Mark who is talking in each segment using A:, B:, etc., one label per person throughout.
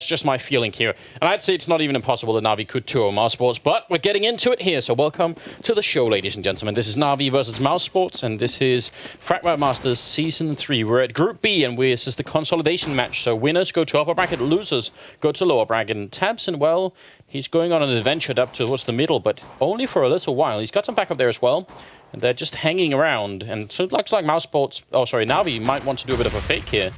A: That's just my feeling here. And I'd say it's not even impossible that NaVi could 2-0 mousesports, but we're getting into it here. So welcome to the show, ladies and gentlemen. This is NaVi versus mousesports, and this is Fragbite Masters Season 3. We're at Group B, and this is the consolidation match. So winners go to upper bracket, losers go to lower bracket. And Tabson, well, he's going on an adventure up towards the middle, but only for a little while. He's got some backup there as well. And they're just hanging around. And so it looks like NaVi might want to do a bit of a fake here.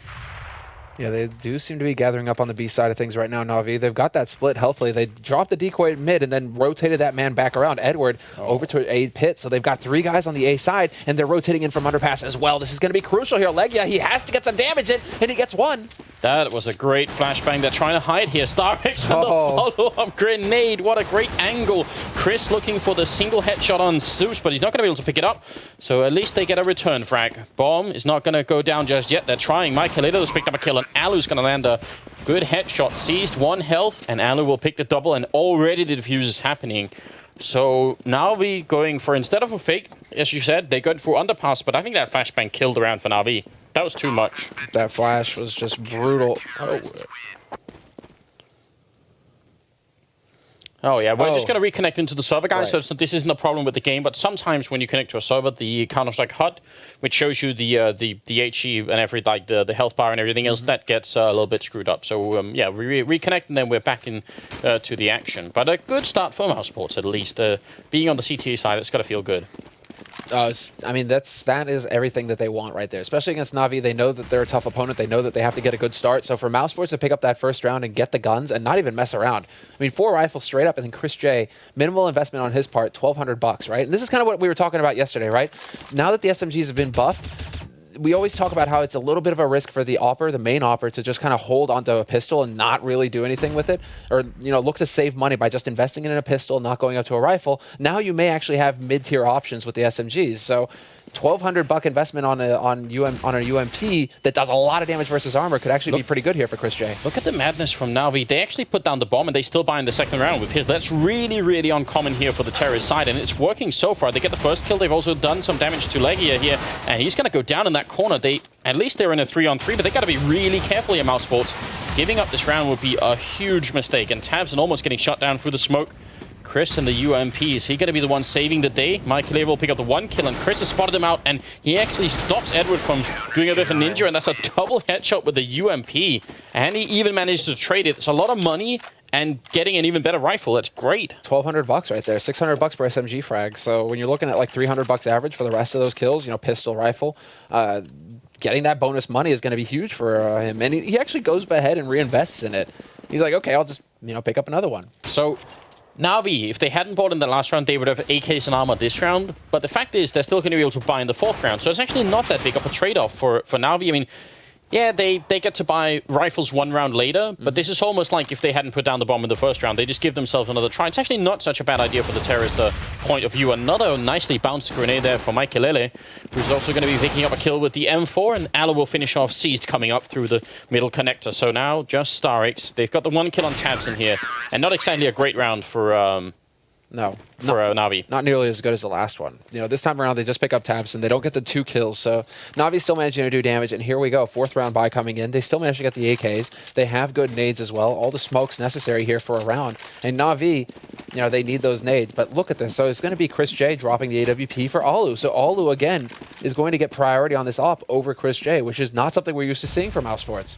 B: Yeah, they do seem to be gathering up on the B side of things right now, NaVi. They've got that split healthily. They dropped the decoy at mid and then rotated that man back around, Edward, over to A pit. So they've got 3 guys on the A side, and they're rotating in from underpass as well. This is going to be crucial here. Legia, he has to get some damage in, and he gets 1.
A: That was a great flashbang. They're trying to hide here. Starix and the follow-up grenade. What a great angle. Chris looking for the single headshot on Zeus, but he's not going to be able to pick it up. So at least they get a return frag. Bomb is not going to go down just yet. They're trying. Michaelito's picked up a kill, and Alu's going to land a good headshot. Seized 1 health, and Alu will pick the double, and already the defuse is happening. So NaVi going for, instead of a fake, as you said, they got through underpass, but I think that flashbang killed the round for NaVi. That was too much.
B: That flash was just brutal.
A: Oh yeah, we're just going to reconnect into the server, guys. So this isn't a problem with the game, but sometimes when you connect to a server, the Counter-Strike HUD, which shows you the HE and everything, like the health bar and everything else, that gets a little bit screwed up. So yeah, we reconnect and then we're back in to the action. But a good start for mousesports at least. Being on the CTA side, it's got to feel good.
B: I mean, that is everything that they want right there. Especially against NaVi, they know that they're a tough opponent. They know that they have to get a good start. So for mousesports to pick up that first round and get the guns and not even mess around. I mean, 4 rifles straight up, and then Chris J, minimal investment on his part, $1,200, right? And this is kind of what we were talking about yesterday, right? Now that the SMGs have been buffed, we always talk about how it's a little bit of a risk for the AWPer, the main AWPer, to just kind of hold onto a pistol and not really do anything with it, or look to save money by just investing in a pistol, not going up to a rifle. Now you may actually have mid-tier options with the SMGs. So $1,200 investment on a UMP that does a lot of damage versus armor could actually be pretty good here for Chris J.
A: Look at the madness from NaVi. They actually put down the bomb and they still buy in the second round with his. That's really, really uncommon here for the terrorist side, and it's working so far. They get the first kill. They've also done some damage to Legia here, and he's going to go down in that corner. At least they're in a 3-on-3, but they got to be really careful here, mousesports. Giving up this round would be a huge mistake, and Tabson almost getting shot down through the smoke. Chris and the UMP, is he going to be the one saving the day? Michael will pick up the 1 kill, and Chris has spotted him out, and he actually stops Edward from doing a bit of a ninja, and that's a double headshot with the UMP. And he even managed to trade it. It's a lot of money, and getting an even better rifle. That's great.
B: $1,200 right there, $600 per SMG frag. So when you're looking at like $300 average for the rest of those kills, pistol, rifle, getting that bonus money is going to be huge for him. And he actually goes ahead and reinvests in it. He's like, okay, I'll just pick up another one.
A: So NaVi, if they hadn't bought in the last round, they would have AKs and armor this round. But the fact is, they're still going to be able to buy in the 4th round. So it's actually not that big of a trade-off for NaVi. I mean, yeah, they get to buy rifles 1 round later, but this is almost like if they hadn't put down the bomb in the 1st round, they just give themselves another try. It's actually not such a bad idea for the terrorist point of view. Another nicely bounced grenade there for Michaelele, who's also going to be picking up a kill with the M4, and Ala will finish off Seized coming up through the middle connector. So now just Starix. They've got the 1 kill on Tabson here, and not exactly a great round for NaVi.
B: Not nearly as good as the last one. This time around, they just pick up Tabson. They don't get the 2 kills, so NaVi's still managing to do damage, and here we go. 4th round buy coming in. They still manage to get the AKs. They have good nades as well. All the smokes necessary here for a round. And NaVi, they need those nades. But look at this. So it's going to be Chris J dropping the AWP for Alu. So Alu, again, is going to get priority on this op over Chris J, which is not something we're used to seeing from mousesports.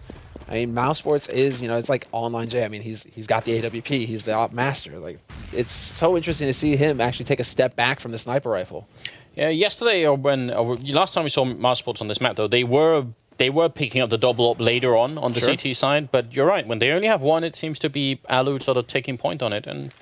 B: I mean, mousesports is, it's like online J. I mean, he's got the AWP. He's the op master. Like, it's so interesting to see him actually take a step back from the sniper rifle.
A: Yeah, yesterday last time we saw mousesports on this map, though, they were picking up the double up later on the CT side. But you're right. When they only have 1, it seems to be Alu sort of taking point on it, and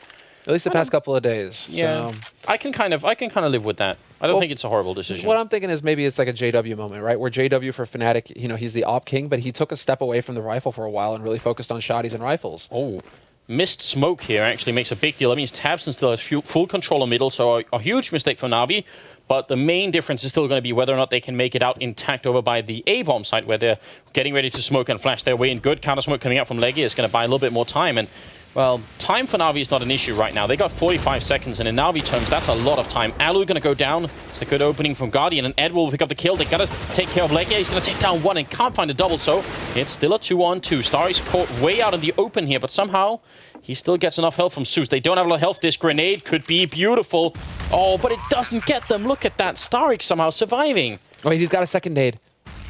B: at least the past couple of days.
A: Yeah, so. I can kind of live with that. I don't think it's a horrible decision.
B: What I'm thinking is maybe it's like a JW moment, right? Where JW for Fnatic, he's the op king, but he took a step away from the rifle for a while and really focused on shotties and rifles.
A: Oh, missed smoke here actually makes a big deal. That means Tabson still has full control of middle, so a huge mistake for NaVi. But the main difference is still going to be whether or not they can make it out intact over by the A-bomb site, where they're getting ready to smoke and flash their way in. Good counter smoke coming out from Legia is going to buy a little bit more time. And Well, time for NaVi is not an issue right now. They got 45 seconds, and in NaVi terms, that's a lot of time. Alu going to go down. It's a good opening from Guardian, and Ed will pick up the kill. They got to take care of Legia. He's going to take down one and can't find a double, so it's still a 2-on-2. Starik's caught way out in the open here, but somehow he still gets enough health from Zeus. They don't have a lot of health. This grenade could be beautiful. Oh, but it doesn't get them. Look at that. Starik somehow surviving.
B: Oh, he's got a second nade.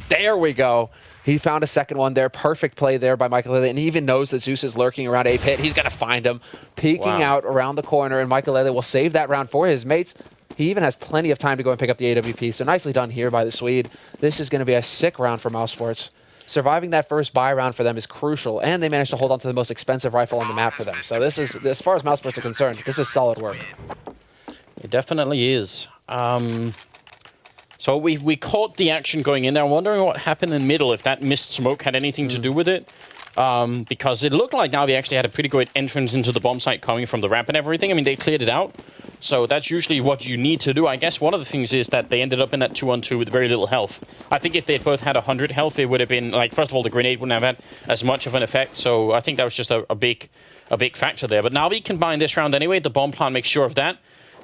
B: There we go. He found a second one there. Perfect play there by Michael Lele. And he even knows that Zeus is lurking around A pit. He's going to find him, peeking out around the corner. And Michael Lele will save that round for his mates. He even has plenty of time to go and pick up the AWP. So nicely done here by the Swede. This is going to be a sick round for mousesports. Surviving that first buy round for them is crucial. And they managed to hold on to the most expensive rifle on the map for them. So this is, as far as mousesports are concerned, this is solid work.
A: It definitely is. So we caught the action going in there. I'm wondering what happened in middle, if that missed smoke had anything to do with it. Because it looked like NaVi actually had a pretty good entrance into the bomb site coming from the ramp and everything. I mean, they cleared it out. So that's usually what you need to do. I guess one of the things is that they ended up in that 2-on-2 with very little health. I think if they had both had 100 health, it would have been, like, first of all, the grenade wouldn't have had as much of an effect. So I think that was just a big factor there. But NaVi can bind this round anyway. The bomb plant makes sure of that.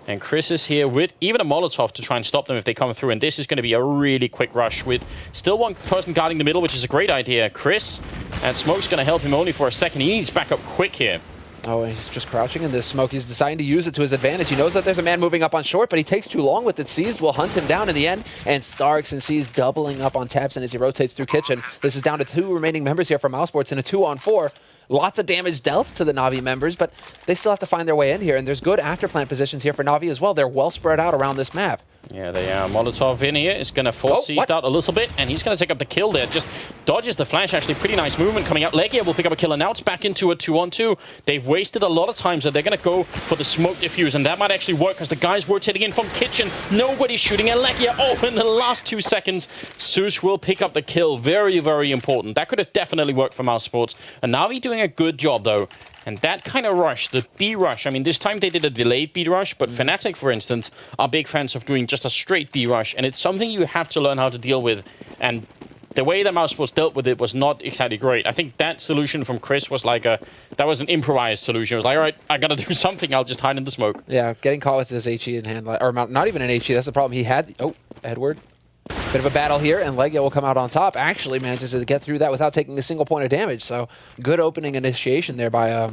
A: And Chris is here with even a Molotov to try and stop them if they come through. And this is going to be a really quick rush with still one person guarding the middle, which is a great idea. Chris, and Smoke's going to help him only for a second. He needs back up quick here.
B: Oh, and he's just crouching in this smoke. He's deciding to use it to his advantage. He knows that there's a man moving up on short, but he takes too long with it. Seized will hunt him down in the end. And Starks and Seized doubling up on Tabson as he rotates through Kitchen. This is down to 2 remaining members here for mousesports in a 2-on-4. Lots of damage dealt to the NaVi members, but they still have to find their way in here. And there's good afterplant positions here for NaVi as well. They're well spread out around this map.
A: Yeah, they are. Molotov in here is going to force Seized out a little bit, and he's going to take up the kill there. Just dodges the flash. Actually, pretty nice movement coming out. Legia will pick up a kill, and now it's back into a 2-on-2. They've wasted a lot of time, so they're going to go for the smoke diffuse, and that might actually work because the guys rotating in from Kitchen. Nobody's shooting at Legia. Oh, in the last 2 seconds, Zeus will pick up the kill. Very, very important. That could have definitely worked for mousesports. And NaVi doing a good job, though. And that kind of rush, the B rush, I mean, this time they did a delayed B rush, but Fnatic, for instance, are big fans of doing just a straight B rush, and it's something you have to learn how to deal with. And the way that mousesports dealt with it was not exactly great. I think that solution from Chris was like that was an improvised solution. It was like, all right, I gotta do something, I'll just hide in the smoke.
B: Yeah, getting caught with his HE in hand, or not even an HE, that's the problem. He had, oh, Edward. Bit of a battle here, and Legia will come out on top. Actually manages to get through that without taking a single point of damage. So good opening initiation there by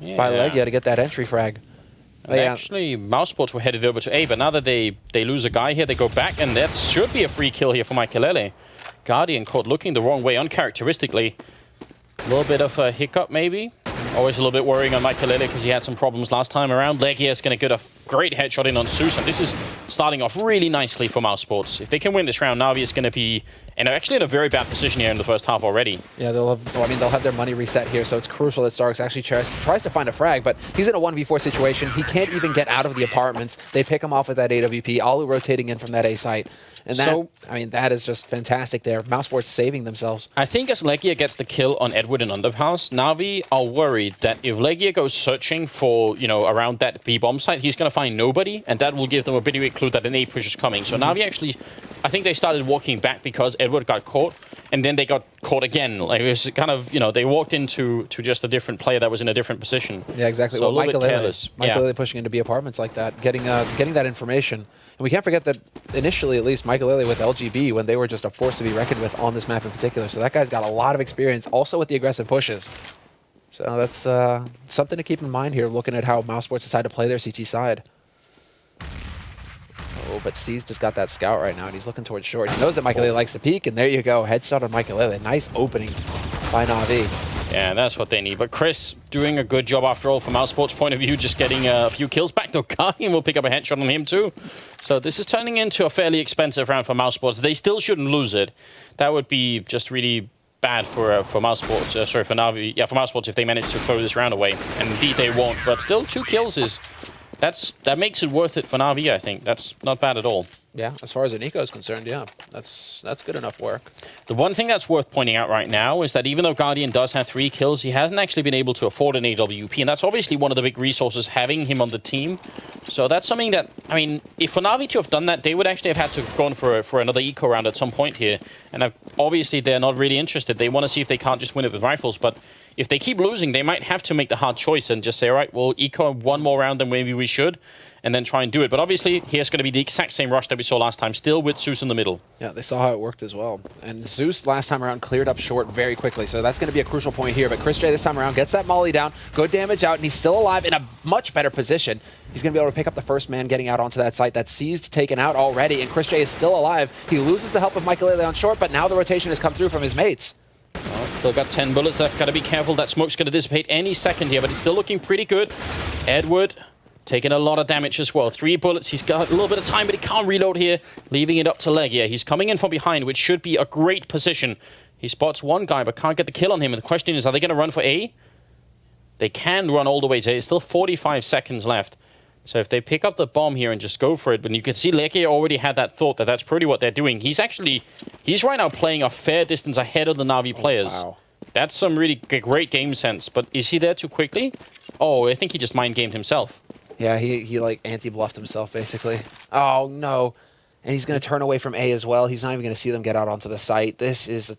B: Legia to get that entry frag.
A: Actually, mousesports were headed over to A, but now that they lose a guy here, they go back, and that should be a free kill here for Michaelele. Guardian caught looking the wrong way, uncharacteristically. A little bit of a hiccup, maybe. Always a little bit worrying on Michaelele because he had some problems last time around. Legia is going to get a great headshot in on Zeus, and this is starting off really nicely for mousesports. If they can win this round, NaVi is going to be actually in a very bad position here in the first half already. Yeah,
B: they'll have their money reset here, so it's crucial that Starks actually tries to find a frag, but he's in a 1v4 situation. He can't even get out of the apartments. They pick him off with that AWP, Alu rotating in from that A site. And that, I mean, that is just fantastic there. mousesports saving themselves.
A: I think as Legia gets the kill on Edward and Underhouse, NaVi are worried that if Legia goes searching for, around that B-bomb site, he's going to find nobody, and that will give them a bit of a clue that an A push is coming. So NaVi actually, I think they started walking back because Edward got caught, and then they got caught again. Like, it was kind of, they walked into just a different player that was in a different position.
B: Yeah, exactly.
A: So
B: well,
A: a little bit careless.
B: Michael pushing into B apartments like that, getting that information. And we can't forget that initially, at least, Michael Lele with LGB, when they were just a force to be reckoned with on this map in particular. So that guy's got a lot of experience, also with the aggressive pushes. So that's something to keep in mind here, looking at how mousesports decide to play their CT side. Oh, but C's just got that scout right now, and he's looking towards short. He knows that Michael Lele likes to peek, and there you go. Headshot on Michael Lele. Nice opening by NaVi.
A: Yeah, that's what they need. But Chris doing a good job after all from mousesports' point of view, just getting a few kills back. Though Guardian will pick up a headshot on him too. So this is turning into a fairly expensive round for mousesports. They still shouldn't lose it. That would be just really bad for mousesports. Sorry, for NaVi. Yeah, for mousesports if they manage to throw this round away. And indeed they won't. But still, 2 kills is... That makes it worth it for NaVi, I think. That's not bad at all.
B: Yeah, as far as Nico is concerned, yeah. That's good enough work.
A: The one thing that's worth pointing out right now is that even though Guardian does have 3 kills, he hasn't actually been able to afford an AWP, and that's obviously one of the big resources having him on the team. So that's something that, I mean, if for NaVi to have done that, they would actually have had to have gone for another eco round at some point here. And obviously they're not really interested. They want to see if they can't just win it with rifles, but if they keep losing, they might have to make the hard choice and just say, all right, we'll eco one more round than maybe we should, and then try and do it. But obviously, here's going to be the exact same rush that we saw last time, still with Zeus in the middle.
B: Yeah, they saw how it worked as well. And Zeus last time around cleared up short very quickly, so that's going to be a crucial point here. But Chris J this time around gets that molly down, good damage out, and he's still alive in a much better position. He's going to be able to pick up the first man getting out onto that site. That's seized, taken out already, and Chris J is still alive. He loses the help of Michael on short, but now the rotation has come through from his mates.
A: Still got 10 bullets left. Got to be careful. That smoke's going to dissipate any second here, but he's still looking pretty good. Edward taking a lot of damage as well. 3 bullets. He's got a little bit of time, but he can't reload here, leaving it up to Legia. He's coming in from behind, which should be a great position. He spots one guy, but can't get the kill on him. And the question is, are they going to run for A? They can run all the way to A. It's still 45 seconds left. So if they pick up the bomb here and just go for it, but you can see Legia already had that thought that that's pretty what they're doing. He's right now playing a fair distance ahead of the Navi players.
B: Wow.
A: That's some really great game sense. But is he there too quickly? Oh, I think he just mind-gamed himself.
B: Yeah, he like anti-bluffed himself, basically. Oh, no. And he's going to turn away from A as well. He's not even going to see them get out onto the site. This is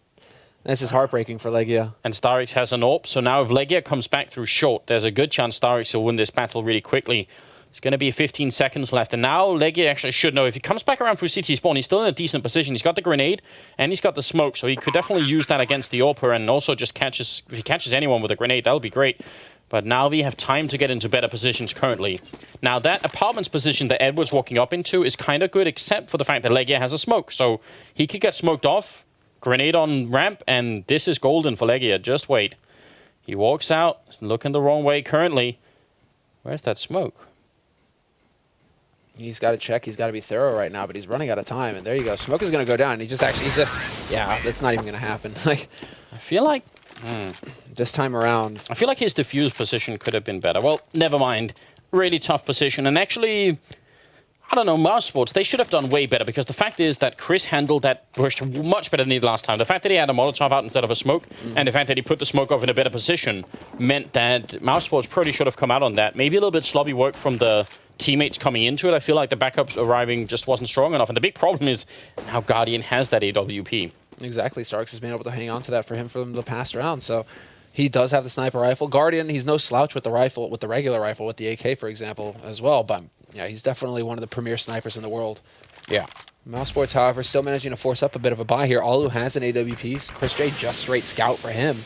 B: heartbreaking for Legia.
A: And Starix has an AWP, so now if Legia comes back through short, there's a good chance Starix will win this battle really quickly. It's going to be 15 seconds left, and now Legia actually should know. If he comes back around through CT spawn, he's still in a decent position. He's got the grenade, and he's got the smoke, so he could definitely use that against the AWPer, and also just if he catches anyone with a grenade, that'll be great. But now we have time to get into better positions currently. Now, that apartments position that Edward's walking up into is kind of good, except for the fact that Legia has a smoke. So he could get smoked off, grenade on ramp, and this is golden for Legia. Just wait. He walks out, looking the wrong way currently. Where's that smoke?
B: He's got to check. He's got to be thorough right now, but he's running out of time. And there you go. Smoke is going to go down. Yeah, that's not even going to happen. Like,
A: I feel like
B: this time around,
A: I feel like his diffuse position could have been better. Well, never mind. Really tough position. And actually, I don't know, mousesports, they should have done way better, because the fact is that Chris handled that push much better than he did last time. The fact that he had a Molotov out instead of a smoke, and the fact that he put the smoke off in a better position, meant that mousesports probably should have come out on that. Maybe a little bit sloppy work from the teammates coming into it. I feel like the backups arriving just wasn't strong enough. And the big problem is now Guardian has that AWP.
B: Exactly. Starks has been able to hang on to that for him from the past round. So he does have the sniper rifle. Guardian, he's no slouch with the rifle, with the regular rifle, with the AK, for example, as well. But yeah, he's definitely one of the premier snipers in the world.
A: Yeah.
B: Mousesports, however, still managing to force up a bit of a buy here. Alu has an AWP. Chris J just straight scout for him.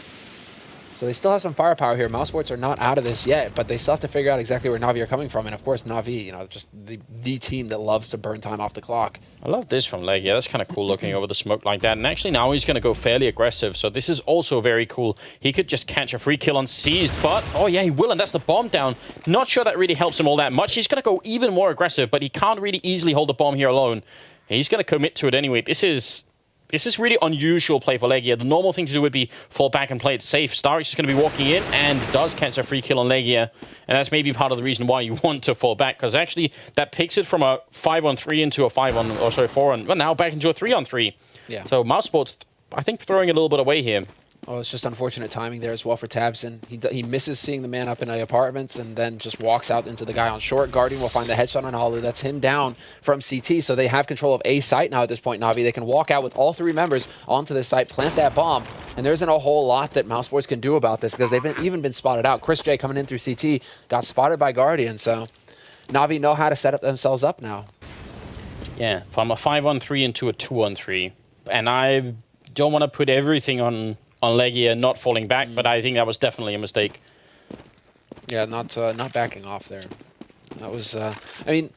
B: So they still have some firepower here. Mousesports are not out of this yet, but they still have to figure out exactly where NaVi are coming from. And of course, NaVi, you know, just the team that loves to burn time off the clock.
A: I love this from Legia. That's kind of cool looking over the smoke like that. And actually now he's going to go fairly aggressive. So this is also very cool. He could just catch a free kill on Seized, but oh yeah, he will. And that's the bomb down. Not sure that really helps him all that much. He's going to go even more aggressive, but he can't really easily hold the bomb here alone. He's going to commit to it anyway. This is really unusual play for Legia. The normal thing to do would be fall back and play it safe. Starix is going to be walking in and does catch a free kill on Legia. And that's maybe part of the reason why you want to fall back, because actually that picks it from a 5-on-3 into a 4-on, well, now back into a 3-on-3.
B: Yeah.
A: So mousesports, I think, throwing a little bit away here.
B: Oh, it's just unfortunate timing there as well for Tabson. He misses seeing the man up in the apartments and then just walks out into the guy on short. Guardian will find the headshot on Alu. That's him down from CT, so they have control of A site now at this point, Navi. They can walk out with all 3 members onto this site, plant that bomb, and there isn't a whole lot that mousesports can do about this because they've even been spotted out. Chris J coming in through CT got spotted by Guardian, so Navi know how to set up themselves up now.
A: Yeah, from a 5-on-3 into a 2-on-3. And I don't want to put everything on Legia not falling back, but I think that was definitely a mistake.
B: Yeah, not backing off there. That was, I mean,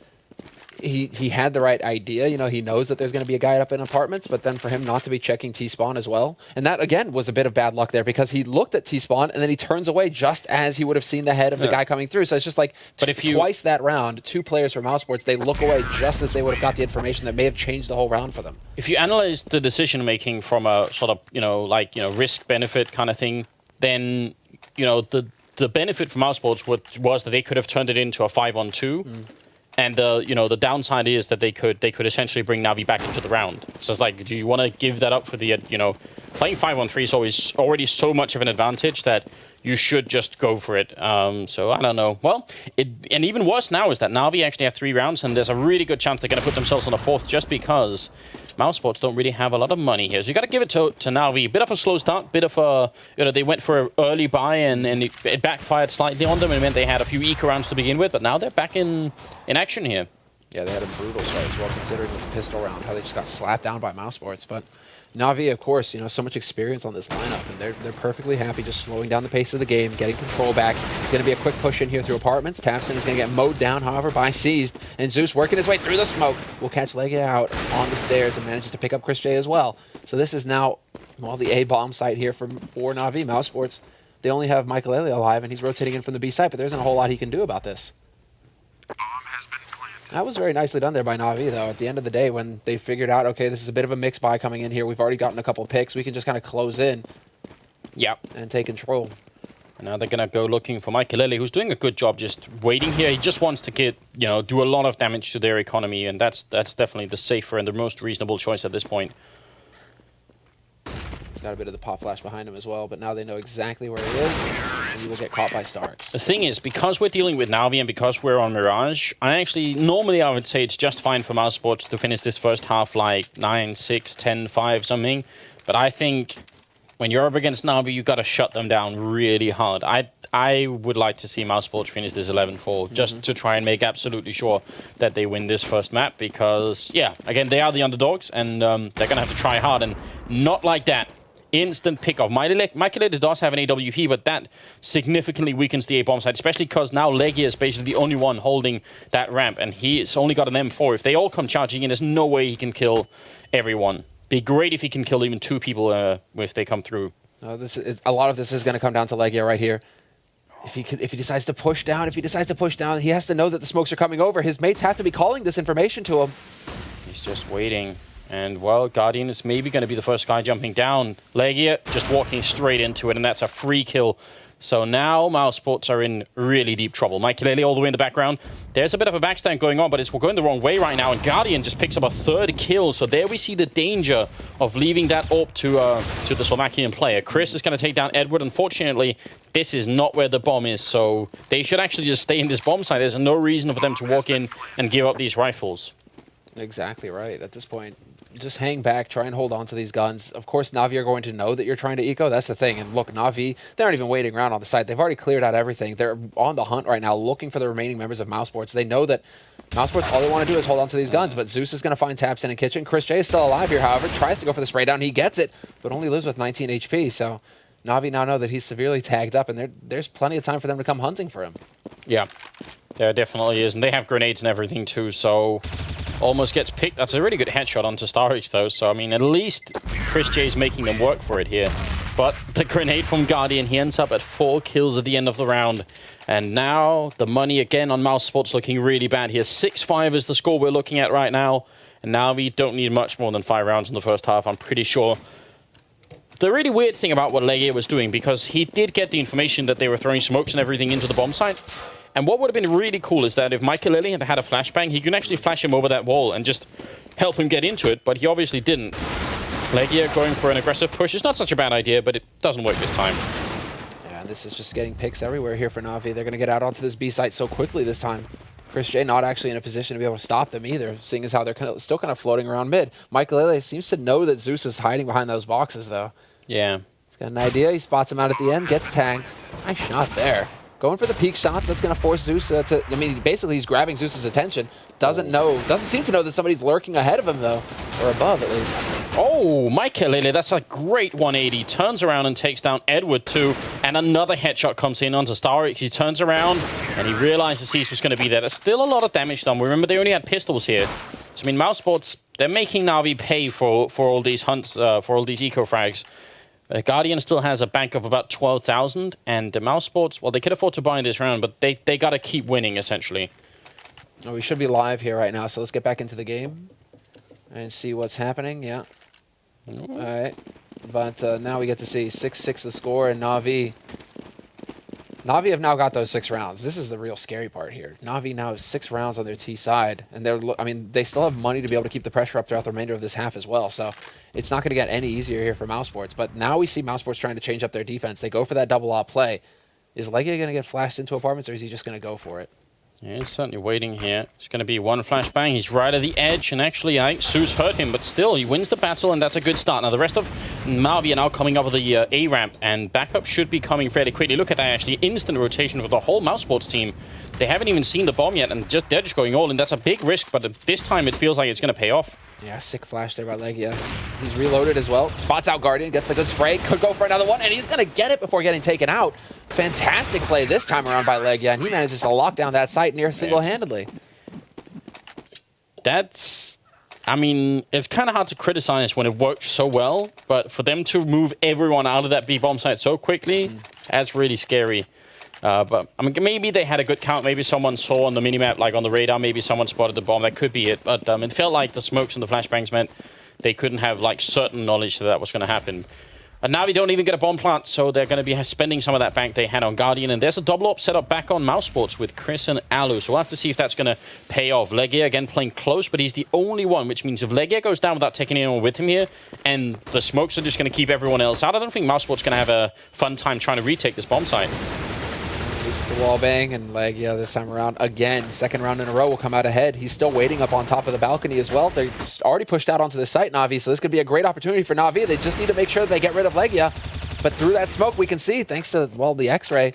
B: he had the right idea. You know, he knows that there's going to be a guy up in apartments, but then for him not to be checking T-spawn as well. And that, again, was a bit of bad luck there because he looked at T-spawn and then he turns away just as he would have seen the head of the guy coming through. So it's just like twice that round, 2 players from mousesports, they look away just as they would have got the information that may have changed the whole round for them.
A: If you analyze the decision-making from a sort of, risk-benefit kind of thing, then, the benefit for mousesports was that they could have turned it into a 5-on-2. And the downside is that they could essentially bring NaVi back into the round. So it's like, do you want to give that up for the playing 5-on-3 is always already so much of an advantage that you should just go for it. So I don't know. Well, and even worse now is that NaVi actually have 3 rounds, and there's a really good chance they're going to put themselves on a 4th just because mousesports don't really have a lot of money here. So you got to give it to NaVi. Bit of a slow start, bit of a, they went for an early buy, and it backfired slightly on them, and it meant they had a few eco rounds to begin with, but now they're back in action here.
B: Yeah, they had a brutal start as well, considering with the pistol round, how they just got slapped down by mousesports. But NaVi, of course, so much experience on this lineup, and they're perfectly happy just slowing down the pace of the game, getting control back. It's going to be a quick push in here through apartments. Tapson is going to get mowed down, however, by Seized, and Zeus working his way through the smoke will catch Legia out on the stairs and manages to pick up Chris J as well. So this is now, well, the A-bomb site here for NaVi. mousesports, they only have Michael alive, and he's rotating in from the B site, but there isn't a whole lot he can do about this. That was very nicely done there by NaVi, though. At the end of the day, when they figured out, okay, this is a bit of a mix buy coming in here. We've already gotten a couple picks. We can just kind of close in.
A: Yep.
B: And take control.
A: And now they're going to go looking for Michael, who's doing a good job just waiting here. He just wants to get, do a lot of damage to their economy, and that's definitely the safer and the most reasonable choice at this point.
B: He's got a bit of the pop flash behind him as well, but now they know exactly where he is, and he will get caught by Starks.
A: The thing is, because we're dealing with NaVi and because we're on Mirage, normally I would say it's just fine for mousesports to finish this first half like 9, 6, 10, 5, something. But I think when you're up against NaVi, you've got to shut them down really hard. I would like to see mousesports finish this 11-4, just to try and make absolutely sure that they win this first map, because, yeah, again, they are the underdogs, and they're going to have to try hard, and not like that. Instant pick-off. Michael does have an AWP, but that significantly weakens the A-bomb side, especially because now Legia is basically the only one holding that ramp, and he's only got an M4. If they all come charging in, there's no way he can kill everyone. Be great if he can kill even 2 people if they come through.
B: A lot of this is going to come down to Legia right here. If he decides to push down, he has to know that the smokes are coming over. His mates have to be calling this information to him.
A: He's just waiting. And, well, Guardian is maybe going to be the first guy jumping down. Legia just walking straight into it, and that's a free kill. So now mousesports are in really deep trouble. Michael all the way in the background. There's a bit of a backstand going on, but we're going the wrong way right now, and Guardian just picks up a 3rd kill. So there we see the danger of leaving that AWP to the Slovakian player. Chris is going to take down Edward. Unfortunately, this is not where the bomb is, so they should actually just stay in this bomb site. There's no reason for them to walk in and give up these rifles.
B: Exactly right. At this point, just hang back, try and hold on to these guns. Of course, NaVi are going to know that you're trying to eco. That's the thing. And look, NaVi, they aren't even waiting around on the site. They've already cleared out everything. They're on the hunt right now, looking for the remaining members of mousesports. They know that mousesports, all they want to do is hold on to these guns. But Zeus is going to find Tapson in kitchen. Chris J is still alive here, however. Tries to go for the spray down. He gets it, but only lives with 19 HP. So NaVi now know that he's severely tagged up, and there's plenty of time for them to come hunting for him.
A: Yeah, there definitely is. And they have grenades and everything too, so almost gets picked. That's a really good headshot onto Starix, though. So, I mean, at least Chris J is making them work for it here. But the grenade from Guardian, he ends up at 4 kills at the end of the round. And now the money again on mousesports looking really bad here. 6-5 is the score we're looking at right now. And now we don't need much more than 5 rounds in the first half, I'm pretty sure. The really weird thing about what Legia was doing, because he did get the information that they were throwing smokes and everything into the bomb site. And what would have been really cool is that if Michael had had a flashbang, he could actually flash him over that wall and just help him get into it, but he obviously didn't. Legia going for an aggressive push is not such a bad idea, but it doesn't work this time.
B: Yeah, and this is just getting picks everywhere here for NaVi. They're going to get out onto this B site so quickly this time. Chris J not actually in a position to be able to stop them either, seeing as how they're still kind of floating around mid. Michael seems to know that Zeus is hiding behind those boxes, though.
A: Yeah.
B: He's got an idea. He spots him out at the end, gets tagged. Nice shot there. Going for the peak shots, that's going to force Zeus to... I mean, basically, he's grabbing Zeus's attention. Doesn't seem to know that somebody's lurking ahead of him, though. Or above, at least.
A: Oh, Michael, that's a great 180. Turns around and takes down Edward, too. And another headshot comes in onto Starix. He turns around, and he realizes he's was going to be there. There's still a lot of damage done. Remember, they only had pistols here. So, I mean, mousesports, they're making NaVi pay for all these hunts, for all these eco-frags. Guardian still has a bank of about 12,000, and the mousesports, well, they could afford to buy this round, but they got to keep winning, essentially.
B: Oh, we should be live here right now, so let's get back into the game and see what's happening. Yeah. All right. But now we get to see 6-6 the score, and NaVi NaVi have now got those 6 rounds. This is the real scary part here. NaVi now has 6 rounds on their T side, and they still have money to be able to keep the pressure up throughout the remainder of this half as well. So it's not going to get any easier here for mousesports. But now we see mousesports trying to change up their defense. They go for that double op play. Is Legia going to get flashed into apartments, or is he just going to go for it?
A: Yeah, he's certainly waiting here. It's going to be one flashbang. He's right at the edge, and actually, I think Su's hurt him, but still, he wins the battle, and that's a good start. Now, the rest of NaVi are now coming up with the A ramp, and backup should be coming fairly quickly. Look at that, actually, instant rotation for the whole mousesports team. They haven't even seen the bomb yet, and they're just going all in. That's a big risk, but this time it feels like it's going to pay off.
B: Yeah, sick flash there by Legia. He's reloaded as well. Spots out Guardian, gets the good spray, could go for another one, and he's going to get it before getting taken out. Fantastic play this time around by Legia, and he manages to lock down that site near single-handedly.
A: That's... I mean, it's kind of hard to criticize when it works so well, but for them to move everyone out of that B-bomb site so quickly, that's really scary. But I mean, maybe they had a good count. Maybe someone saw on the minimap, like on the radar, maybe someone spotted the bomb. That could be it. But it felt like the smokes and the flashbangs meant they couldn't have like certain knowledge that was going to happen. And NaVi don't even get a bomb plant, so they're going to be spending some of that bank they had on Guardian. And there's a double up set up back on mousesports with Chris and Alu. So we'll have to see if that's going to pay off. Legia, again, playing close, but he's the only one, which means if Legia goes down without taking anyone with him here, and the smokes are just going to keep everyone else out, I don't think mousesports going to have a fun time trying to retake this bomb site.
B: The wall bang, and Legia this time around again. Second round in a row will come out ahead. He's still waiting up on top of the balcony as well. They're already pushed out onto the site, NaVi, so this could be a great opportunity for NaVi. They just need to make sure they get rid of Legia. But through that smoke, we can see, thanks to, well, the X-ray,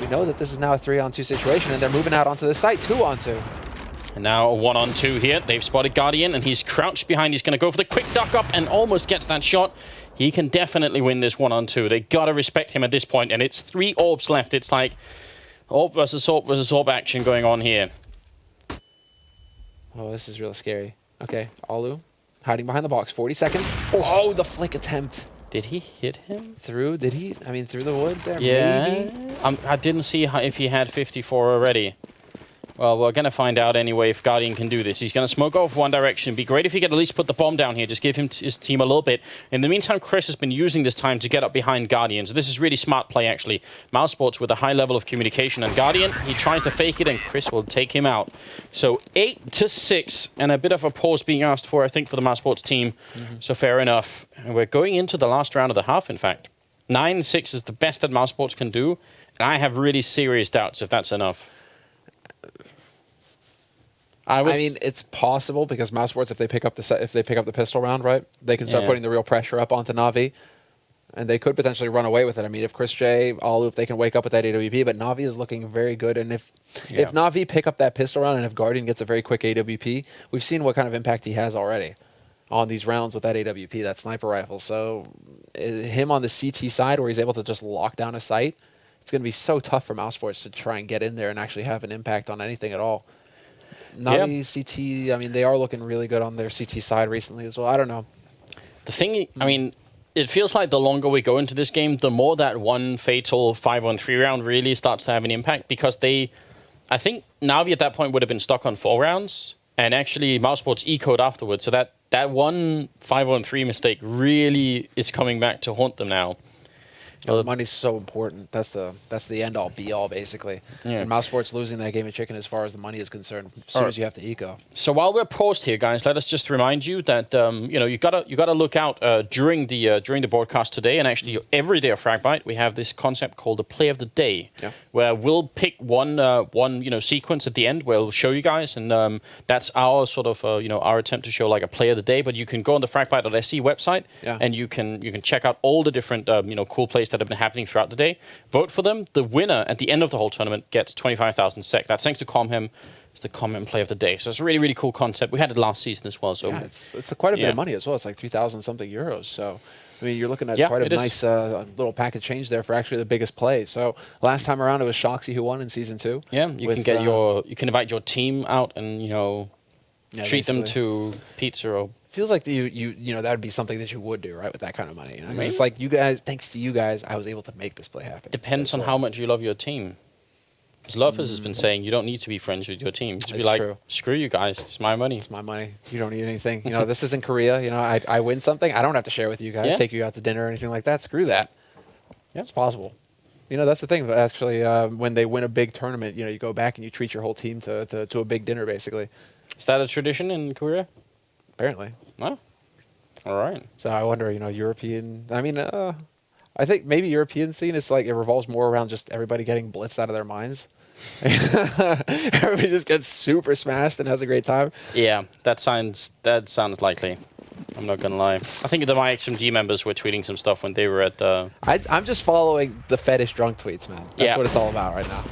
B: we know that this is now a 3-on-2 situation, and they're moving out onto the site, 2-on-2.
A: And now a 1-on-2 here. They've spotted Guardian, and he's crouched behind. He's going to go for the quick duck up and almost gets that shot. He can definitely win this 1-on-2. They got to respect him at this point, and it's 3 orbs left. It's like orb versus orb action going on here.
B: Oh, this is real scary. Okay, Alu hiding behind the box. 40 seconds. Oh, the flick attempt.
A: Did he hit him?
B: Through? Did he? I mean, through the wood there?
A: Yeah.
B: Maybe?
A: I didn't see if he had 54 already. Well, we're going to find out anyway if Guardian can do this. He's going to smoke off one direction. It'd be great if he could at least put the bomb down here. Just give him his team a little bit. In the meantime, Chris has been using this time to get up behind Guardian. So this is really smart play, actually. mousesports with a high level of communication. And Guardian, he tries to fake it, and Chris will take him out. So 8-6, and a bit of a pause being asked for, I think, for the mousesports team. So fair enough. And we're going into the last round of the half, in fact. 9-6 is the best that mousesports can do. And I have really serious doubts if that's enough. I
B: mean, it's possible because mousesports, if they pick up the pistol round, right, they can start putting the real pressure up onto NaVi, and they could potentially run away with it. I mean, if Chris J, Alu, if they can wake up with that AWP, but NaVi is looking very good, and if NaVi pick up that pistol round, and if Guardian gets a very quick AWP, we've seen what kind of impact he has already on these rounds with that AWP, that sniper rifle. So him on the CT side, where he's able to just lock down a site, it's going to be so tough for mousesports to try and get in there and actually have an impact on anything at all. NaVi, CT, I mean, they are looking really good on their CT side recently as well. I don't know.
A: The thing, I mean, it feels like the longer we go into this game, the more that one fatal 5-on-3 round really starts to have an impact, because I think NaVi at that point would have been stuck on 4 rounds, and actually mousesports ecoed afterwards. So that one 5-on-3 mistake really is coming back to haunt them now.
B: The money's so important. That's the end all be all, basically. Yeah. And mousesports losing that game of chicken as far as the money is concerned, as soon as you have to eco.
A: So while we're paused here, guys, let us just remind you that you gotta look out during the broadcast today, and actually every day of Fragbite, we have this concept called the play of the day, where we'll pick one sequence at the end where we'll show you guys, and that's our sort of our attempt to show like a play of the day. But you can go on the fragbite.sc website, and you can check out all the different cool plays that have been happening throughout the day. Vote for them. The winner at the end of the whole tournament gets 25,000 SEK. That's thanks to Comhem. It's the Comhem play of the day. So it's a really, really cool concept. We had it last season as well. So
B: it's quite a bit of money as well. It's like 3,000 something euros. So I mean, you're looking at quite a nice little package change there for actually the biggest play. So last time around, it was Shoxy who won in season 2.
A: Yeah, you can invite your team out and treat them to pizza or.
B: Feels like that would be something that you would do, right, with that kind of money. It's like, you guys, thanks to you guys, I was able to make this play happen.
A: Depends on how much you love your team. Because Lovers has been saying you don't need to be friends with your team. Just be like, screw you guys, it's my money.
B: It's my money. You don't need anything. This isn't Korea. I win something, I don't have to share with you guys, take you out to dinner or anything like that. Screw that.
A: Yeah,
B: it's possible. You know, that's the thing. Actually, when they win a big tournament, you know, you go back and you treat your whole team to a big dinner, basically.
A: Is that a tradition in Korea?
B: Apparently.
A: Oh, all right.
B: So I wonder, you know, European. I mean, I think maybe European scene is like it revolves more around just everybody getting blitzed out of their minds. Everybody just gets super smashed and has a great time.
A: Yeah, that sounds likely. I'm not gonna lie. I think the MyXMG members were tweeting some stuff when they were at the...
B: I'm just following the fetish drunk tweets, man. That's what it's all about right now.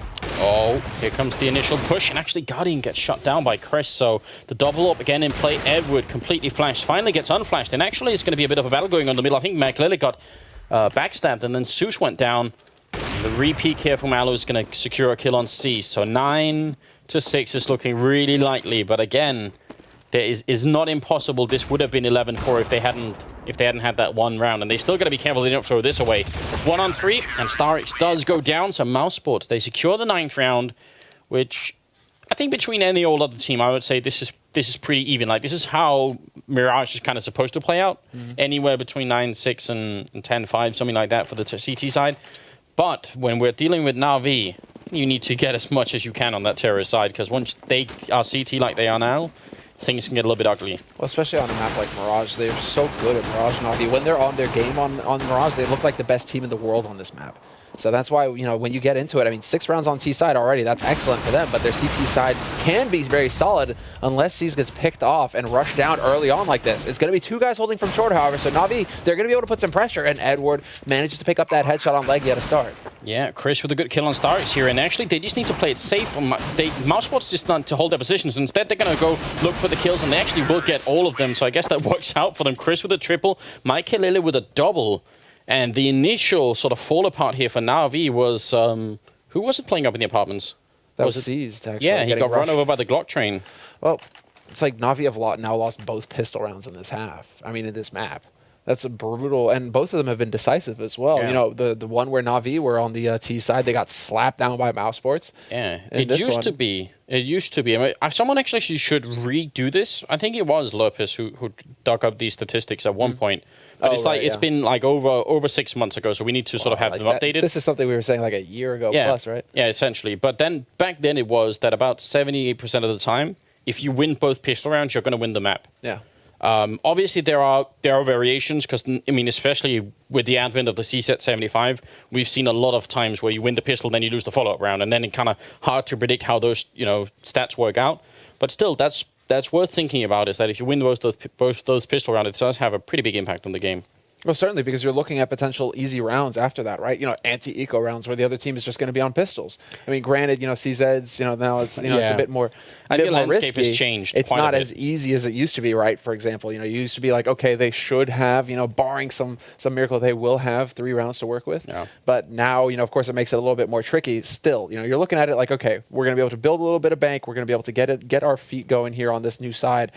A: Oh, here comes the initial push, and actually Guardian gets shut down by Chris, so the double up again in play. Edward completely flashed, finally gets unflashed, and actually it's going to be a bit of a battle going on in the middle. I think McLilly got backstabbed, and then Sush went down. The repeat here from Alu is going to secure a kill on C, so 9 to 6 is looking really likely, but again... There is not impossible. This would have been 11-4 if they hadn't had that one round, and they still got to be careful they don't throw this away. 1 on 3, and Starix does go down. So mousesports, they secure the 9th round, which I think between any old other team, I would say this is pretty even. Like this is how Mirage is kind of supposed to play out, anywhere between 9-6 and 10-5, something like that for the CT side. But when we're dealing with NaVi, you need to get as much as you can on that terrorist side, because once they are CT like they are now, things can get a little bit ugly.
B: Well, especially on a map like Mirage. They're so good at Mirage NaVi. When they're on their game on Mirage, they look like the best team in the world on this map. So that's why, you know, when you get into it, I mean, 6 rounds on T side already, that's excellent for them, but their CT side can be very solid unless C's gets picked off and rushed down early on like this. It's going to be 2 guys holding from short, however, so NaVi, they're going to be able to put some pressure, and Edward manages to pick up that headshot on Leggy at a start.
A: Yeah, Chris with a good kill on Starix here, and actually they just need to play it safe. Mousesports just not to hold their positions. Instead, they're going to go look for the kills, and they actually will get all of them, so I guess that works out for them. Chris with a triple, Mike Lily with a double. And the initial sort of fall apart here for NaVi was, who was it playing up in the apartments?
B: That was seized, actually.
A: Yeah, he got run over by the Glock train.
B: Well, it's like NaVi have now lost both pistol rounds in this half. I mean, in this map. That's a brutal, and both of them have been decisive as well. Yeah. You know, the one where NaVi were on the T side, they got slapped down by mousesports.
A: Yeah, it used to be. It used to be. I mean, someone actually should redo this. I think it was Lopez who dug up these statistics at one point. But it's like it's been like over 6 months ago, so we need to sort of have them updated.
B: This is something we were saying like a year ago plus, right?
A: Yeah, essentially. But then back then it was that about 78% of the time, if you win both pistol rounds, you're going to win the map.
B: Yeah.
A: Obviously, there are variations because, I mean, especially with the advent of the CSET 75, we've seen a lot of times where you win the pistol, then you lose the follow-up round, and then it's kind of hard to predict how those stats work out. But still, that's worth thinking about, is that if you win both those pistol rounds, it does have a pretty big impact on the game.
B: Well, certainly, because you're looking at potential easy rounds after that, right? You know, anti-eco rounds where the other team is just going to be on pistols. I mean, granted, you know, CZs, you know, now it's, you know, it's a bit more
A: I think the landscape
B: risky.
A: has changed.
B: It's not as easy as it used to be, right? For example, you know, you used to be like, okay, they should have, you know, barring some miracle, they will have 3 rounds to work with.
A: Yeah.
B: But now, you know, of course, it makes it a little bit more tricky. Still, you know, you're looking at it like, okay, we're going to be able to build a little bit of bank. We're going to be able to get our feet going here on this new side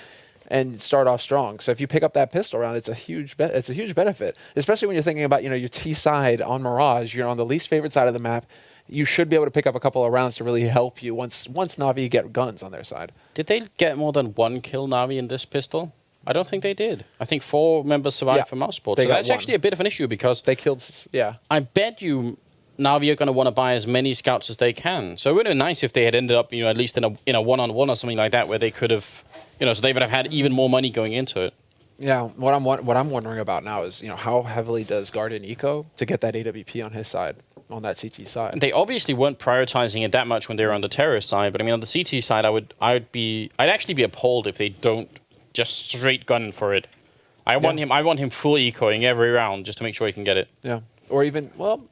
B: and start off strong. So if you pick up that pistol round, it's a huge benefit, especially when you're thinking about, you know, your T side on Mirage. You're on the least favorite side of the map. You should be able to pick up a couple of rounds to really help you once NaVi get guns on their side.
A: Did they get more than 1 kill, NaVi, in this pistol? I don't think they did. I think 4 members survived from mousesports. So that's actually a bit of an issue because
B: they killed. Yeah,
A: I bet you NaVi are going to want to buy as many scouts as they can. So it would have been nice if they had ended up, you know, at least in a one-on-one or something like that, where they could have. You know, so they would have had even more money going into it.
B: Yeah, what I'm wondering about now is, you know, how heavily does Guardian eco to get that AWP on his side, on that CT side?
A: And they obviously weren't prioritizing it that much when they were on the terrorist side, but I mean, on the CT side, I'd actually be appalled if they don't just straight gun for it. I want him full ecoing every round just to make sure he can get it.
B: Yeah, or even, well,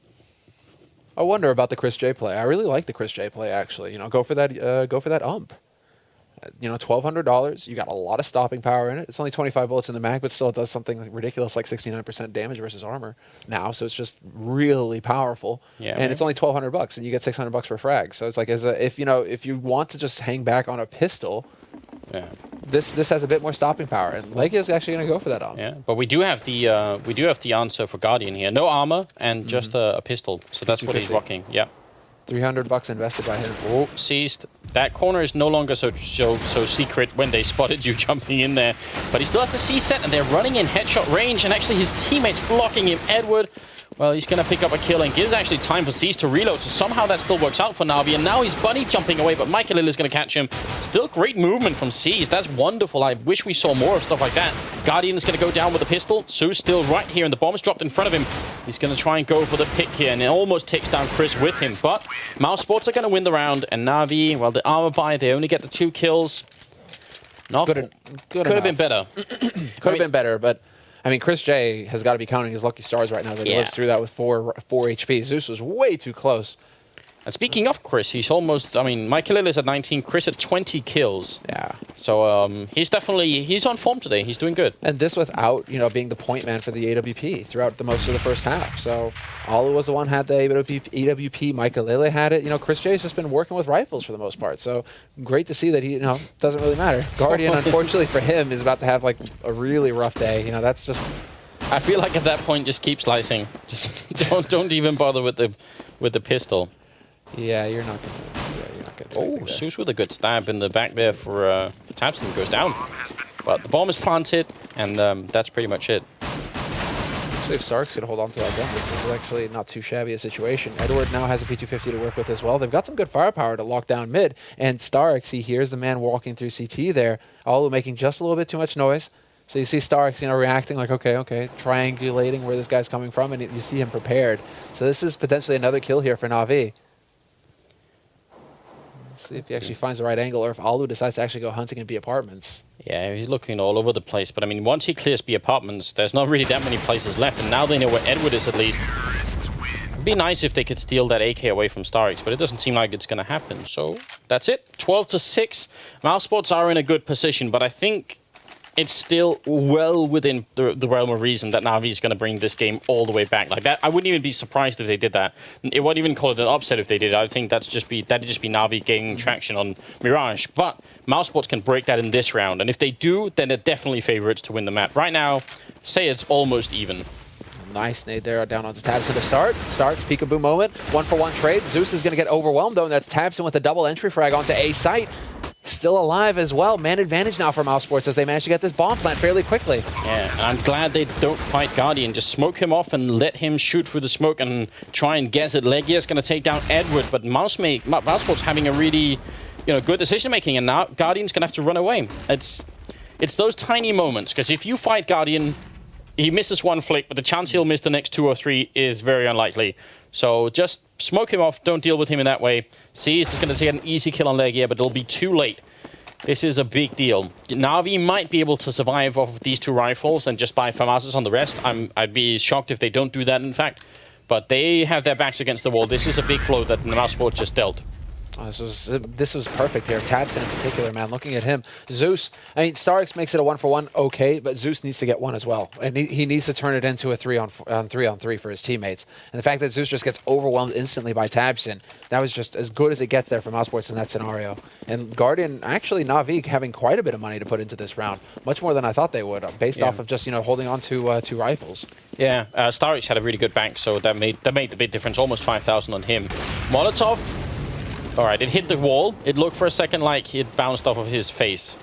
B: I wonder about the Chris J play. I really like the Chris J play, actually. You know, go for that ump. You know, $1,200. You got a lot of stopping power in it. It's only 25 bullets in the mag, but still it does something ridiculous like 69% damage versus armor now. So it's just really powerful. Yeah, and it's only $1,200, and you get $600 for frag. So it's like, if you want to just hang back on a pistol, this has a bit more stopping power, and Leggy is actually going to go for that ump.
A: Yeah, but we do have the answer for Guardian here. No armor and just a pistol. So that's what he's rocking. Yeah.
B: $300 invested by him.
A: Oh, seized. That corner is no longer so secret when they spotted you jumping in there. But he still has the C set, and they're running in headshot range, and actually his teammates blocking him. Edward Well, he's going to pick up a kill and gives actually time for Seas to reload, so somehow that still works out for NaVi, and now he's bunny jumping away, but Michael is going to catch him. Still great movement from Seas. That's wonderful. I wish we saw more of stuff like that. Guardian is going to go down with the pistol. Zeus still right here, and the bomb is dropped in front of him. He's going to try and go for the pick here, and it almost takes down Chris with him, but mousesports are going to win the round, and NaVi, well, the armor buy, they only get the 2 kills. Not good. Could have been better.
B: Could have been better, but I mean, Chris J has got to be counting his lucky stars right now that he lives through that with 4 HP. Zeus was way too close.
A: And speaking of Chris, he's almost, I mean, Michael is at 19, Chris at 20 kills.
B: Yeah.
A: So he's definitely, he's on form today. He's doing good.
B: And this without, you know, being the point man for the AWP throughout the most of the first half. So Alu was the one had the AWP, Michael had it. You know, Chris J's just been working with rifles for the most part. So great to see that he, you know, doesn't really matter. Guardian, unfortunately for him, is about to have like a really rough day. You know, that's just...
A: I feel like at that point, just keep slicing. Just don't even bother with the pistol.
B: Yeah, you're not gonna.
A: Oh, Zeus with a good stab in the back there for Tabson, goes down. But the bomb is planted, and that's pretty much it.
B: See if Stark's gonna hold on to that gun. This is actually not too shabby a situation. Edward now has a P250 to work with as well. They've got some good firepower to lock down mid. And Starks, he hears the man walking through CT there, all making just a little bit too much noise. So you see Starks, you know, reacting like, okay, triangulating where this guy's coming from, and you see him prepared. So this is potentially another kill here for NaVi. See if he actually finds the right angle, or if Alu decides to actually go hunting in B apartments.
A: Yeah, he's looking all over the place. But I mean, once he clears B apartments, there's not really that many places left. And now they know where Edward is at least. It'd be nice if they could steal that AK away from Starix, but it doesn't seem like it's going to happen. So that's it. 12-6. mousesports are in a good position, but I think it's still well within the realm of reason that NaVi is going to bring this game all the way back. Like that, I wouldn't even be surprised if they did that. It wouldn't even call it an upset if they did. I think that'd just be NaVi gaining traction on Mirage. But mousesports can break that in this round, and if they do, then they're definitely favorites to win the map. Right now, say it's almost even.
B: Nice nade there down onto Tabson to start. Starts peekaboo moment. 1-for-1 trade. Zeus is going to get overwhelmed though, and that's Tabson with a double entry frag onto A site. Still alive as well. Man advantage now for mousesports as they manage to get this bomb plant fairly quickly.
A: Yeah, I'm glad they don't fight Guardian. Just smoke him off and let him shoot through the smoke and try and guess it. Legia's going to take down Edward, but mousesports having a really, you know, good decision making, and now Guardian's going to have to run away. It's those tiny moments, because if you fight Guardian, he misses one flick, but the chance he'll miss the next 2 or 3 is very unlikely. So just smoke him off. Don't deal with him in that way. See, he's just going to take an easy kill on Legia, but it'll be too late. This is a big deal. NaVi might be able to survive off of these 2 rifles and just buy FAMASs on the rest. I'd be shocked if they don't do that, in fact. But they have their backs against the wall. This is a big blow that mousesports just dealt.
B: Oh, this was perfect here. Tabson in particular, man. Looking at him, Zeus. I mean, Starix makes it a 1-for-1, okay, but Zeus needs to get 1 as well, and he needs to turn it into a 3-on-3 for his teammates. And the fact that Zeus just gets overwhelmed instantly by Tabson, that was just as good as it gets there for mousesports in that scenario. And Guardian, actually, NaVi having quite a bit of money to put into this round, much more than I thought they would, based off of just, you know, holding on to 2 rifles. Yeah,
A: Starix had a really good bank, so that made the big difference. Almost 5,000 on him. Molotov. All right, it hit the wall. It looked for a second like it bounced off of his face.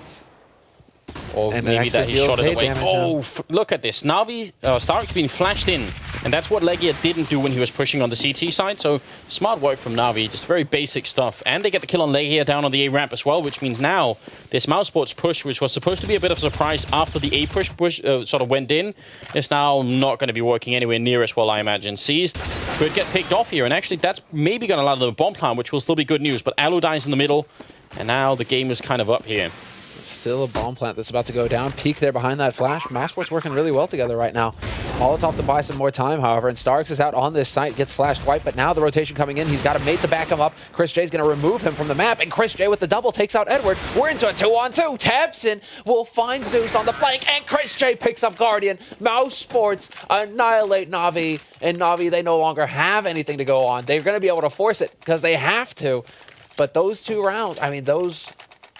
A: Or
B: and
A: maybe that he shot it away. Oh, look at this. NaVi, Stark's been flashed in. And that's what Legia didn't do when he was pushing on the CT side. So smart work from NaVi. Just very basic stuff. And they get the kill on Legia down on the A ramp as well, which means now this mousesports push, which was supposed to be a bit of a surprise after the A push sort of went in, is now not going to be working anywhere near as well, I imagine. Seized could get picked off here. And actually, that's maybe going to allow them a bomb plant, which will still be good news. But Alu dies in the middle. And now the game is kind of up here.
B: Still a bomb plant that's about to go down. Peek there behind that flash. mousesports working really well together right now. Molotov to buy some more time, however, and Starks is out on this site, gets flashed white, but now the rotation coming in. He's got a mate to back him up. Chris J's going to remove him from the map, and Chris J with the double takes out Edward. We're into a 2-on-2. Tabson will find Zeus on the flank, and Chris J picks up Guardian. mousesports annihilate NaVi, and NaVi, they no longer have anything to go on. They're going to be able to force it because they have to, but those 2 rounds, I mean, those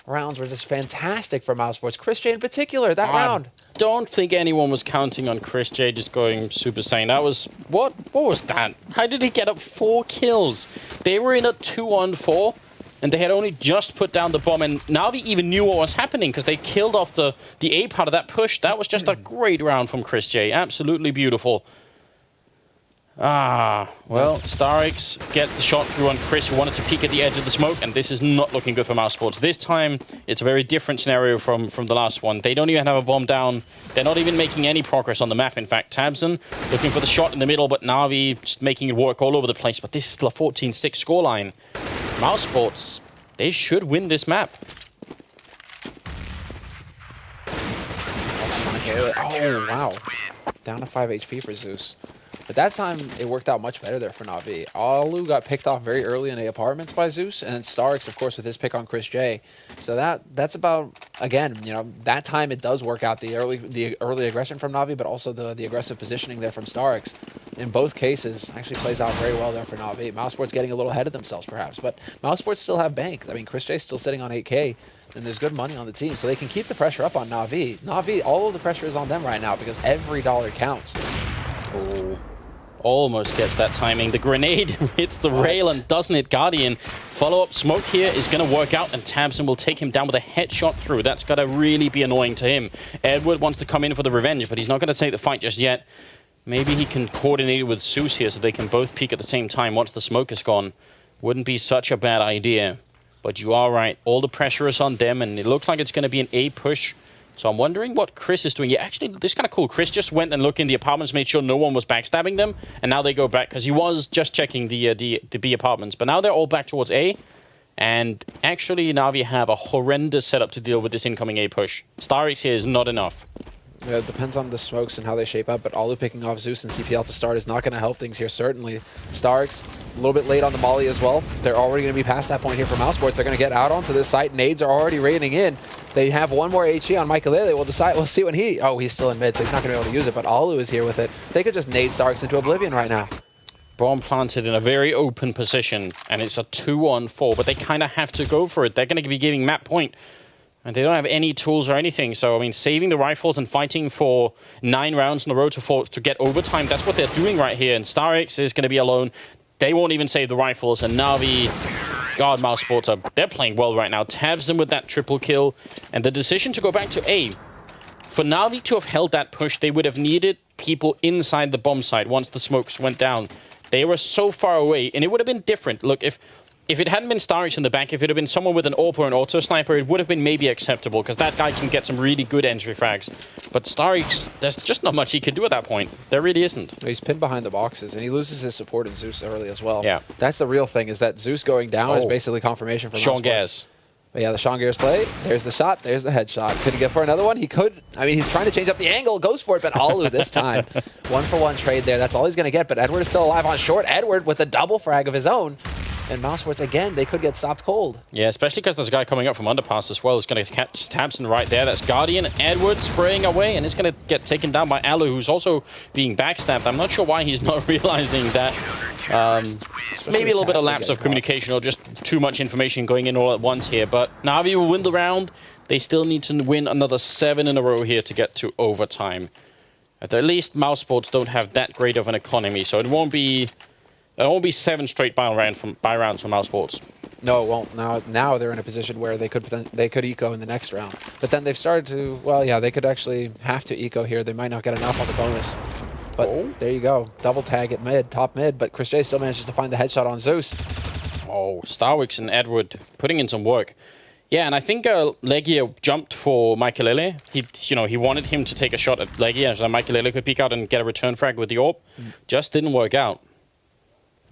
B: rounds were just fantastic for mousesports. Chris J in particular, that round.
A: Don't think anyone was counting on Chris J just going Super Saiyan. That was... What was that? How did he get up 4 kills? They were in a 2-on-4, and they had only just put down the bomb, and NaVi even knew what was happening because they killed off the A part of that push. That was just a great round from Chris J. Absolutely beautiful. Well, Starix gets the shot through on Chris, who wanted to peek at the edge of the smoke, and this is not looking good for mousesports. This time, it's a very different scenario from the last one. They don't even have a bomb down. They're not even making any progress on the map. In fact, Tabson looking for the shot in the middle, but NaVi just making it work all over the place. But this is still a 14-6 scoreline. Mousesports, they should win this map.
B: Oh, wow. Down to 5 HP for Zeus. But that time, it worked out much better there for NaVi. Alu got picked off very early in the apartments by Zeus, and then Starix, of course, with his pick on Chris J. So that's about, again, you know, that time it does work out the early aggression from NaVi, but also the aggressive positioning there from Starix. In both cases, actually plays out very well there for NaVi. Mousesports getting a little ahead of themselves, perhaps, but Mousesports still have bank. I mean, Chris J's still sitting on 8K, and there's good money on the team, so they can keep the pressure up on NaVi. NaVi, all of the pressure is on them right now because every dollar counts.
A: Oh. Almost gets that timing. The grenade hits the rail and doesn't hit Guardian. Follow-up smoke here is going to work out, and Tabson will take him down with a headshot through. That's got to really be annoying to him. Edward wants to come in for the revenge, but he's not going to take the fight just yet. Maybe he can coordinate it with Zeus here so they can both peek at the same time once the smoke is gone. Wouldn't be such a bad idea. But you are right. All the pressure is on them, and it looks like it's going to be an A push. So I'm wondering what Chris is doing. Yeah, actually, this is kind of cool. Chris just went and looked in the apartments, made sure no one was backstabbing them, and now they go back, because he was just checking the B apartments. But now they're all back towards A, and actually NaVi have a horrendous setup to deal with this incoming A push. Starix here is not enough.
B: Yeah, it depends on the smokes and how they shape up, but Alu picking off Zeus and CPL to start is not going to help things here, certainly. Starix, a little bit late on the molly as well. They're already going to be past that point here for mousesports. They're going to get out onto this site. Nades are already raining in. They have one more HE on Michaelele. We'll see when he... Oh, he's still in mid, so he's not going to be able to use it, but Alu is here with it. They could just nade Starix into oblivion right now.
A: Bomb planted in a very open position, and it's a 2-on-4, but they kind of have to go for it. They're going to be giving map point. And they don't have any tools or anything. So, I mean, saving the rifles and fighting for 9 rounds in a row to get overtime, that's what they're doing right here. And Starix is going to be alone. They won't even save the rifles. And NaVi, God, mousesports, they're playing well right now. Tabson with that triple kill. And the decision to go back to A. For NaVi to have held that push, they would have needed people inside the bomb site once the smokes went down. They were so far away, and it would have been different. Look, if it hadn't been Starix in the back, if it had been someone with an AWP or an auto sniper, it would have been maybe acceptable, because that guy can get some really good entry frags. But Starix, there's just not much he can do at that point. There really isn't.
B: He's pinned behind the boxes, and he loses his support in Zeus early as well.
A: Yeah.
B: That's the real thing, is that Zeus going down is basically confirmation for
A: Sean
B: mousesports.
A: Gaz.
B: But yeah, the Sean Gaz play. There's the shot. There's the headshot. Could he get for another one? He could. I mean, he's trying to change up the angle. Goes for it, but Alu this time. 1-for-1 trade there. That's all he's going to get. But Edward is still alive on short. Edward with a double frag of his own. And mousesports, again, they could get stopped cold.
A: Yeah, especially because there's a guy coming up from underpass as well who's going to catch Tabson right there. That's Guardian. Edward spraying away, and it's going to get taken down by Alu, who's also being backstabbed. I'm not sure why he's not realizing that. Maybe a little bit of lapse of communication or just too much information going in all at once here. But NaVi will win the round. They still need to win another 7 in a row here to get to overtime. At least mousesports don't have that great of an economy, so it won't be 7 straight buy rounds from mousesports.
B: No, it won't. Now they're in a position where they could eco in the next round. But then they've started to, well, yeah, they could actually have to eco here. They might not get enough on the bonus. But there you go. Double tag at mid, top mid. But Chris J still manages to find the headshot on Zeus.
A: Oh, Starwix and Edward putting in some work. Yeah, and I think Legia jumped for Michaelele. He wanted him to take a shot at Legia so that Michaelele could peek out and get a return frag with the AWP. Just didn't work out.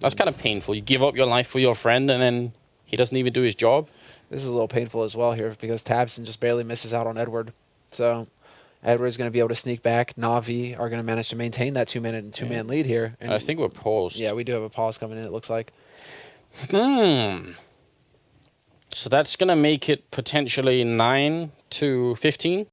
A: That's kind of painful. You give up your life for your friend, and then he doesn't even do his job.
B: This is a little painful as well here because Tabson just barely misses out on Edward. So Edward's going to be able to sneak back. NaVi are going to manage to maintain that 2-man lead here.
A: And I think we're paused.
B: Yeah, we do have a pause coming in, it looks like.
A: So that's going to make it potentially 9-15.